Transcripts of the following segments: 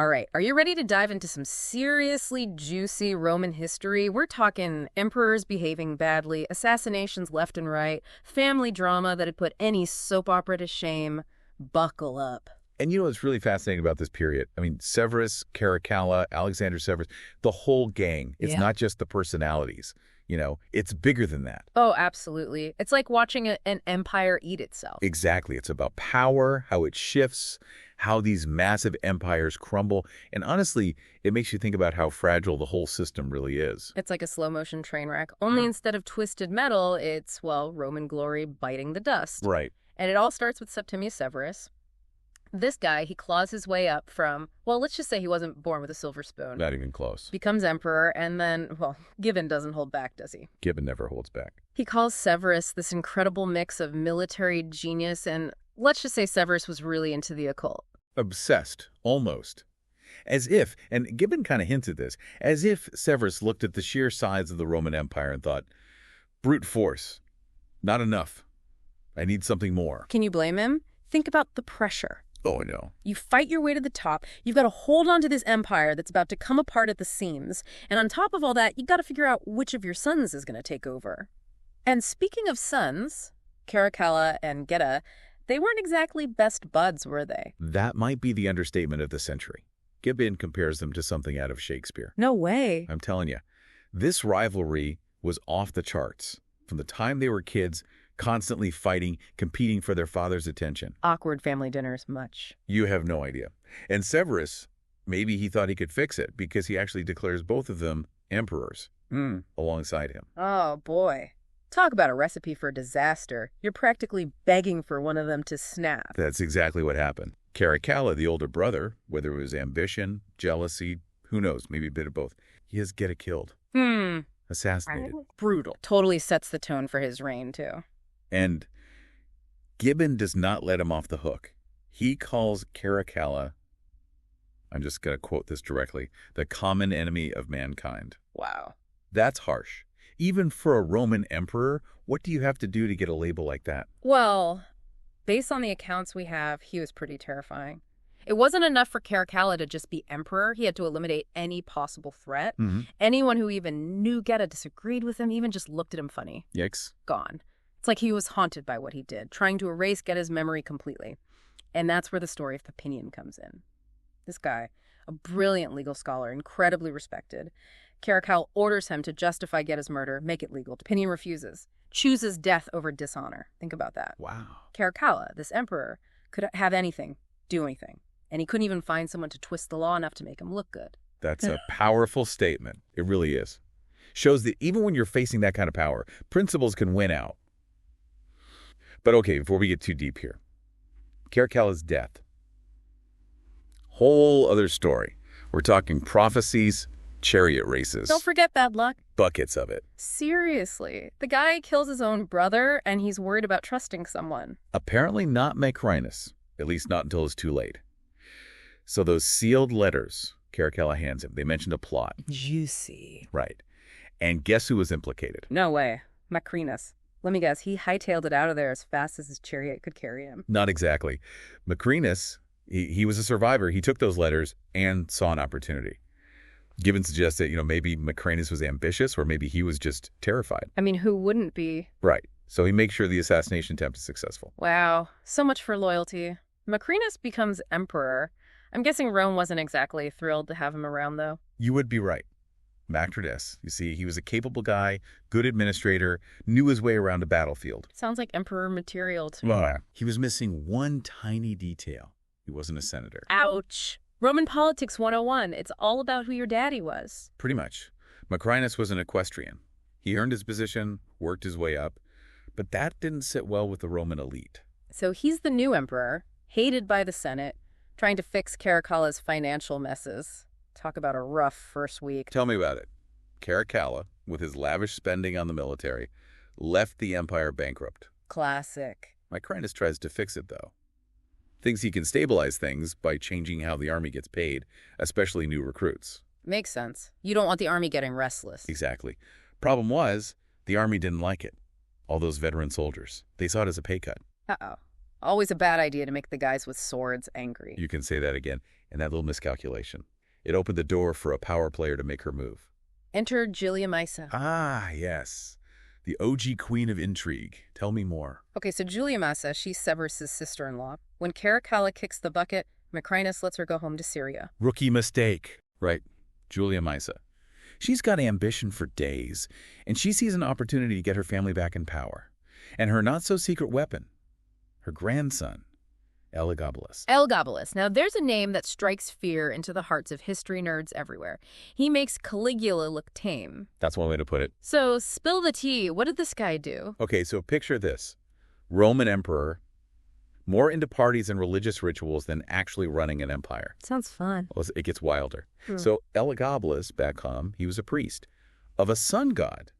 All right, are you ready to dive into some seriously juicy Roman history? We're talking emperors behaving badly, assassinations left and right, family drama that'd put any soap opera to shame. Buckle up. And you know what's really fascinating about this period? I mean, Severus, Caracalla, Alexander Severus, the whole gang. It's not just the personalities. You know, it's bigger than that. Oh, absolutely. It's like watching an empire eat itself. Exactly. It's about power, how it shifts, how these massive empires crumble. And honestly, it makes you think about how fragile the whole system really is. It's like a slow-motion train wreck. Only instead of twisted metal, it's, well, Roman glory biting the dust. Right. And it all starts with Septimius Severus. This guy, he claws his way up from, well, let's just say he wasn't born with a silver spoon. Not even close. Becomes emperor, and then, well, Gibbon doesn't hold back, does he? Gibbon never holds back. He calls Severus this incredible mix of military genius, and let's just say Severus was really into the occult. Obsessed, almost. As if, and Gibbon kind of hints at this, as if Severus looked at the sheer size of the Roman Empire and thought, brute force, not enough. I need something more. Can you blame him? Think about the pressure. Oh, no. You fight your way to the top. You've got to hold on to this empire that's about to come apart at the seams. And on top of all that, you've got to figure out which of your sons is going to take over. And speaking of sons, Caracalla and Geta, they weren't exactly best buds, were they? That might be the understatement of the century. Gibbon compares them to something out of Shakespeare. No way. I'm telling you, this rivalry was off the charts. From the time they were kids, constantly fighting, competing for their father's attention. Awkward family dinners, much. You have no idea. And Severus, maybe he thought he could fix it because he actually declares both of them emperors alongside him. Oh, boy. Talk about a recipe for disaster. You're practically begging for one of them to snap. That's exactly what happened. Caracalla, the older brother, whether it was ambition, jealousy, who knows, maybe a bit of both, he has Geta killed. Assassinated. Brutal. Totally sets the tone for his reign, too. And Gibbon does not let him off the hook. He calls Caracalla, I'm just going to quote this directly, the common enemy of mankind. Wow. That's harsh. Even for a Roman emperor, what do you have to do to get a label like that? Well, based on the accounts we have, he was pretty terrifying. It wasn't enough for Caracalla to just be emperor. He had to eliminate any possible threat. Anyone who even knew Geta disagreed with him, even just looked at him funny. Yikes. Gone. It's like he was haunted by what he did, trying to erase Geta's memory completely. And that's where the story of Papinian comes in. This guy, a brilliant legal scholar, incredibly respected. Caracalla orders him to justify Geta's murder, make it legal. Papinian refuses, chooses death over dishonor. Think about that. Wow. Caracalla, this emperor, could have anything, do anything. And he couldn't even find someone to twist the law enough to make him look good. That's a powerful statement. It really is. Shows that even when you're facing that kind of power, principles can win out. But okay, before we get too deep here, Caracalla's death. Whole other story. We're talking prophecies, chariot races. Don't forget bad luck. Buckets of it. Seriously. The guy kills his own brother, and he's worried about trusting someone. Apparently not Macrinus, at least not until it's too late. So those sealed letters Caracalla hands him, they mentioned a plot. Juicy. Right. And guess who was implicated? No way. Macrinus. Let me guess, he hightailed it out of there as fast as his chariot could carry him. Not exactly. Macrinus, he was a survivor. He took those letters and saw an opportunity. Gibbon suggests that, maybe Macrinus was ambitious or maybe he was just terrified. I mean, who wouldn't be? Right. So he makes sure the assassination attempt is successful. Wow. So much for loyalty. Macrinus becomes emperor. I'm guessing Rome wasn't exactly thrilled to have him around, though. You would be right. Macrinus, you see, he was a capable guy, good administrator, knew his way around a battlefield. Sounds like emperor material to me. Well, he was missing one tiny detail. He wasn't a senator. Ouch. Roman politics 101. It's all about who your daddy was. Pretty much. Macrinus was an equestrian. He earned his position, worked his way up, but that didn't sit well with the Roman elite. So he's the new emperor, hated by the Senate, trying to fix Caracalla's financial messes. Talk about a rough first week. Tell me about it. Caracalla, with his lavish spending on the military, left the empire bankrupt. Classic. Macrinus tries to fix it, though. Thinks he can stabilize things by changing how the army gets paid, especially new recruits. Makes sense. You don't want the army getting restless. Exactly. Problem was, the army didn't like it. All those veteran soldiers. They saw it as a pay cut. Uh-oh. Always a bad idea to make the guys with swords angry. You can say that again. And that little miscalculation. It opened the door for a power player to make her move. Enter Julia Maesa. Ah, yes. The OG queen of intrigue. Tell me more. Okay, so Julia Maesa, she's Severus' sister-in-law. When Caracalla kicks the bucket, Macrinus lets her go home to Syria. Rookie mistake. Right. Julia Maesa. She's got ambition for days, and she sees an opportunity to get her family back in power. And her not-so-secret weapon, her grandson, Elagabalus. Elagabalus. Now, there's a name that strikes fear into the hearts of history nerds everywhere. He makes Caligula look tame. That's one way to put it. So, spill the tea. What did this guy do? Okay, so picture this. Roman emperor, more into parties and religious rituals than actually running an empire. Sounds fun. Well, it gets wilder. So Elagabalus, back home, he was a priest of a sun god,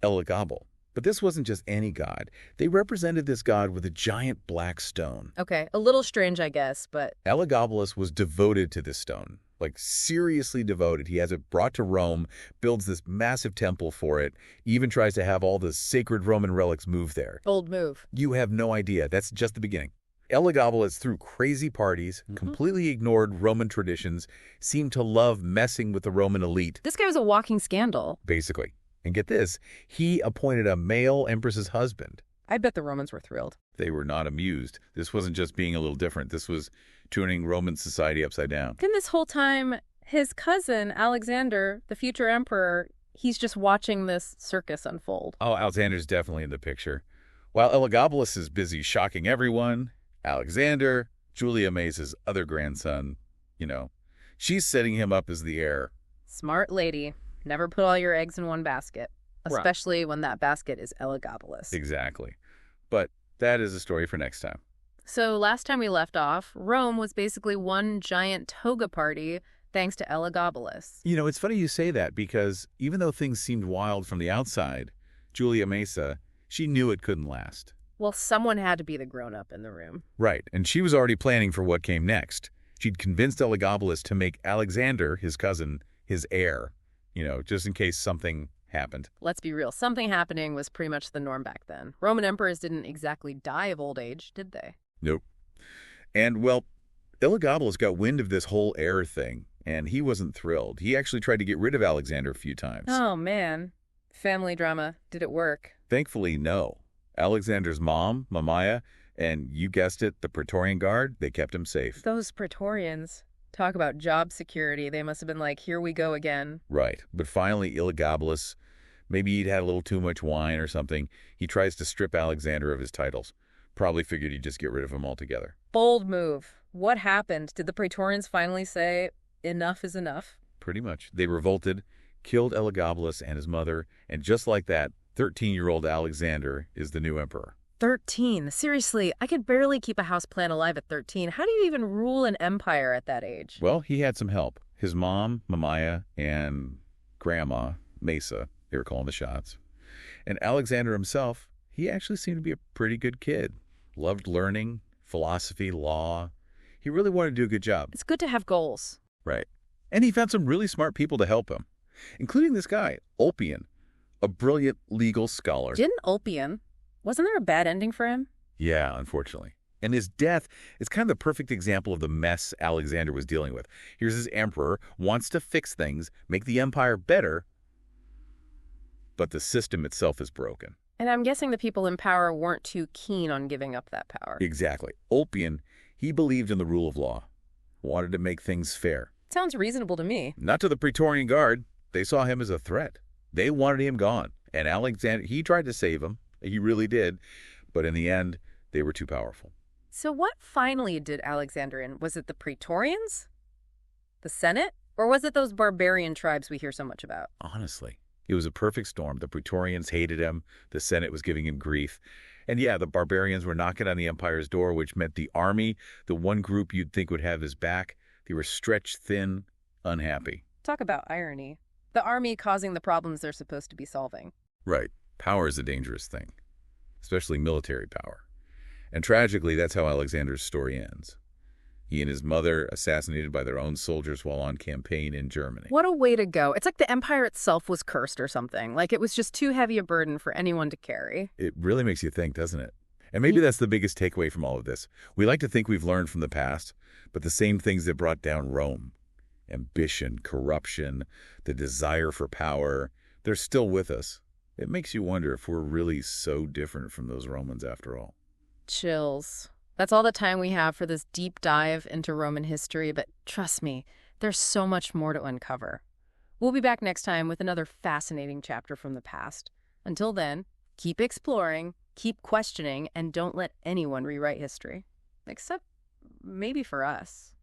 Elagabal. But this wasn't just any god. They represented this god with a giant black stone. Okay, a little strange, I guess, but... Elagabalus was devoted to this stone, like seriously devoted. He has it brought to Rome, builds this massive temple for it, even tries to have all the sacred Roman relics moved there. Bold move. You have no idea. That's just the beginning. Elagabalus threw crazy parties, completely ignored Roman traditions, seemed to love messing with the Roman elite. This guy was a walking scandal. Basically. And get this, he appointed a male empress's husband. I bet the Romans were thrilled. They were not amused. This wasn't just being a little different. This was turning Roman society upside down. Then this whole time, his cousin, Alexander, the future emperor, he's just watching this circus unfold. Oh, Alexander's definitely in the picture. While Elagabalus is busy shocking everyone, Alexander, Julia Maesa's other grandson, she's setting him up as the heir. Smart lady. Never put all your eggs in one basket, especially when that basket is Elagabalus. Exactly. But that is a story for next time. So last time we left off, Rome was basically one giant toga party thanks to Elagabalus. It's funny you say that because even though things seemed wild from the outside, Julia Maesa, she knew it couldn't last. Well, someone had to be the grown-up in the room. Right, and she was already planning for what came next. She'd convinced Elagabalus to make Alexander, his cousin, his heir, just in case something happened. Let's be real, something happening was pretty much the norm back then. Roman emperors didn't exactly die of old age, did they? Nope. And, well, Elagabalus got wind of this whole heir thing, and he wasn't thrilled. He actually tried to get rid of Alexander a few times. Oh, man. Family drama. Did it work? Thankfully, no. Alexander's mom, Mamaea, and you guessed it, the Praetorian Guard, they kept him safe. Those Praetorians. Talk about job security. They must have been like, here we go again. Right. But finally, Elagabalus, maybe he'd had a little too much wine or something, he tries to strip Alexander of his titles. Probably figured he'd just get rid of him altogether. Bold move. What happened? Did the Praetorians finally say, enough is enough? Pretty much. They revolted, killed Elagabalus and his mother, and just like that, 13-year-old Alexander is the new emperor. 13. Seriously, I could barely keep a houseplant alive at 13. How do you even rule an empire at that age? Well, he had some help. His mom, Mamaea, and grandma, Maesa, they were calling the shots. And Alexander himself, he actually seemed to be a pretty good kid. Loved learning, philosophy, law. He really wanted to do a good job. It's good to have goals. Right. And he found some really smart people to help him, including this guy, Ulpian, a brilliant legal scholar. Didn't Ulpian? Wasn't there a bad ending for him? Yeah, unfortunately. And his death is kind of the perfect example of the mess Alexander was dealing with. Here's his emperor, wants to fix things, make the empire better, but the system itself is broken. And I'm guessing the people in power weren't too keen on giving up that power. Exactly. Ulpian, he believed in the rule of law, wanted to make things fair. Sounds reasonable to me. Not to the Praetorian Guard. They saw him as a threat. They wanted him gone. And Alexander, he tried to save him. He really did. But in the end, they were too powerful. So what finally did Alexander in? Was it the Praetorians? The Senate? Or was it those barbarian tribes we hear so much about? Honestly, it was a perfect storm. The Praetorians hated him. The Senate was giving him grief. And yeah, the barbarians were knocking on the empire's door, which meant the army, the one group you'd think would have his back, they were stretched thin, unhappy. Talk about irony. The army causing the problems they're supposed to be solving. Right. Power is a dangerous thing, especially military power. And tragically, that's how Alexander's story ends. He and his mother assassinated by their own soldiers while on campaign in Germany. What a way to go. It's like the empire itself was cursed or something. Like it was just too heavy a burden for anyone to carry. It really makes you think, doesn't it? And maybe that's the biggest takeaway from all of this. We like to think we've learned from the past, but the same things that brought down Rome, ambition, corruption, the desire for power, they're still with us. It makes you wonder if we're really so different from those Romans after all. Chills. That's all the time we have for this deep dive into Roman history, but trust me, there's so much more to uncover. We'll be back next time with another fascinating chapter from the past. Until then, keep exploring, keep questioning, and don't let anyone rewrite history. Except maybe for us.